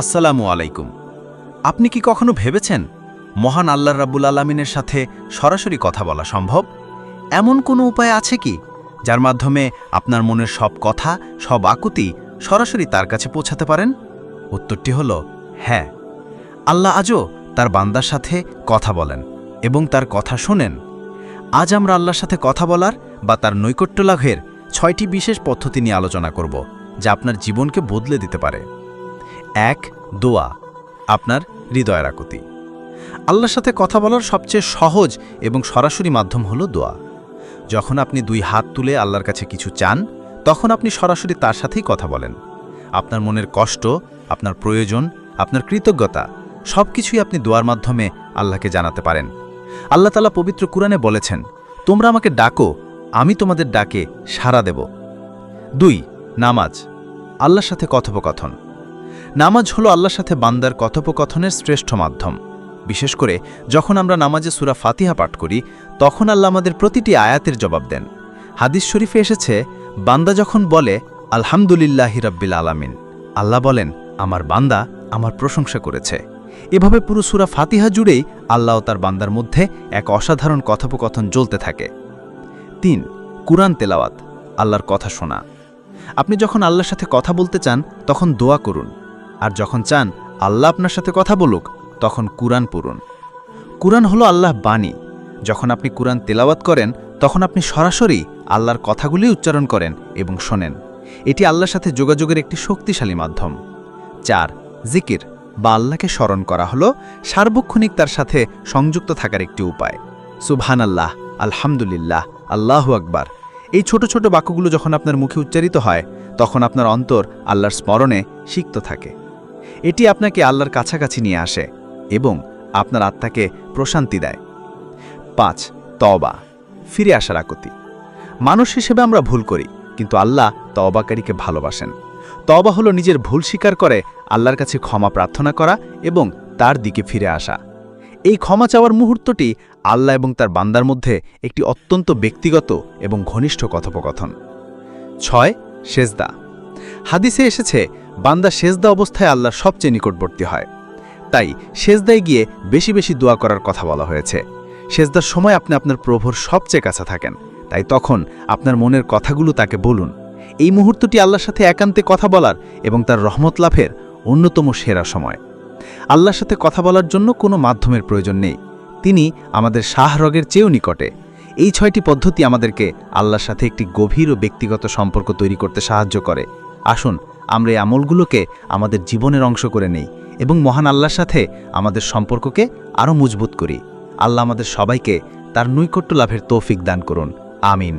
আসসালামু আলাইকুম। আপনি কি কখনো ভেবেছেন মহান আল্লাহ রাব্বুল আলামিনের সাথে সরাসরি কথা বলা সম্ভব? এমন কোনো উপায় আছে কি যার মাধ্যমে আপনার মনের সব কথা, সব আকুতি সরাসরি তার কাছে পৌঁছাতে পারেন? উত্তরটি হলো হ্যাঁ। আল্লাহ আজও তার বান্দার সাথে কথা বলেন এবং তার কথা শোনেন। আজ আমরা আল্লাহর সাথে কথা বলার বা তার নৈকট্য লাভের ৬টি বিশেষ পদ্ধতি নিয়ে আলোচনা করব, যা আপনার জীবনকে বদলে দিতে পারে। ১. দোয়া, আপনার হৃদয়ের আকুতি। আল্লাহর সাথে কথা বলার সবচেয়ে সহজ এবং সরাসরি মাধ্যম হলো দোয়া। যখন আপনি ২ হাত তুলে আল্লাহর কাছে কিছু চান, তখন আপনি সরাসরি তার সাথেই কথা বলেন। আপনার মনের কষ্ট, আপনার প্রয়োজন, আপনার কৃতজ্ঞতা সবকিছুই আপনি দোয়ার মাধ্যমে আল্লাহকে জানাতে পারেন। আল্লাহ তাআলা পবিত্র কুরআনে বলেছেন, তোমরা আমাকে ডাকো, আমি তোমাদের ডাকে সাড়া দেব। ২. নামাজ, আল্লাহর সাথে কথোপকথন। নামাজ হলো আল্লাহর সাথে বান্দার কথোপকথনের শ্রেষ্ঠ মাধ্যম। বিশেষ করে যখন আমরা নামাজে সূরা ফাতিহা পাঠ করি, তখন আল্লাহ আমাদের প্রতিটি আয়াতের জবাব দেন। হাদিস শরীফে এসেছে, বান্দা যখন বলে আলহামদুলিল্লাহি রাব্বিল আলামিন, আল্লাহ বলেন, আমার বান্দা আমার প্রশংসা করেছে। এভাবে পুরো সূরা ফাতিহা জুড়েই আল্লাহ ও তার বান্দার মধ্যে এক অসাধারণ কথোপকথন চলতে থাকে। ৩. কুরআন তেলাওয়াত, আল্লাহর কথা শোনা। আপনি যখন আল্লাহর সাথে কথা বলতে চান, তখন দোয়া করুন, আর যখন চান আল্লাহ আপনার সাথে কথা বলুক, তখন কুরআন পড়ুন। কুরআন হলো আল্লাহ বাণী। যখন আপনি কুরআন তেলাওয়াত করেন, তখন আপনি সরাসরি আল্লাহর কথাগুলি উচ্চারণ করেন এবং শোনেন। এটি আল্লাহর সাথে যোগাযোগের একটি শক্তিশালী মাধ্যম। ৪. জিকির বা আল্লাহকে স্মরণ করা হলো সার্বক্ষণিক তার সাথে সংযুক্ত থাকার একটি উপায়। সুবহানাল্লাহ, আলহামদুলিল্লাহ, আল্লাহু আকবার, এই ছোট ছোট বাক্যগুলো যখন আপনার মুখে উচ্চারিত হয়, তখন আপনার অন্তর আল্লাহর স্মরণে সিক্ত থাকে। এটি আপনাকে আল্লাহর কাছাকাছি নিয়ে আসে এবং আপনার আত্মাকে প্রশান্তি দেয়। ৫. তওবা, ফিরে আসার আকুতি। মানুষ হিসেবে আমরা ভুল করি, কিন্তু আল্লাহ তওবাকারীকে ভালোবাসেন। তওবা হলো নিজের ভুল স্বীকার করে আল্লাহর কাছে ক্ষমা প্রার্থনা করা এবং তার দিকে ফিরে আসা। এই ক্ষমা চাওয়ার মুহূর্তটি আল্লাহ এবং তার বান্দার মধ্যে একটি অত্যন্ত ব্যক্তিগত এবং ঘনিষ্ঠ কথোপকথন। ৬. সেজদা। হাদিসে এসেছে, বান্দা সেজদা অবস্থায় আল্লাহর সবচেয়ে নিকটবর্তী হয়। তাই সেজদায় গিয়ে বেশি বেশি দোয়া করার কথা বলা হয়েছে। সেজদার সময় আপনি আপনার প্রভুর সবচেয়ে কাছে থাকেন, তাই তখন আপনার মনের কথাগুলো তাকে বলুন। এই মুহূর্তটি আল্লাহর সাথে একান্তে কথা বলার এবং তার রহমত লাভের অন্যতম সেরা সময়। আল্লাহর সাথে কথা বলার জন্য কোনো মাধ্যমের প্রয়োজন নেই, তিনি আমাদের শাহরগের চেয়েও নিকটে। এই ৬টি পদ্ধতি আমাদেরকে আল্লাহর সাথে একটি গভীর ও ব্যক্তিগত সম্পর্ক তৈরি করতে সাহায্য করে। আসুন আমরা এই আমলগুলোকে আমাদের জীবনের অংশ করে নেই এবং মহান আল্লাহর সাথে আমাদের সম্পর্ককে আরও মজবুত করি। আল্লাহ আমাদের সবাইকে তার নৈকট্য লাভের তৌফিক দান করুন। আমিন।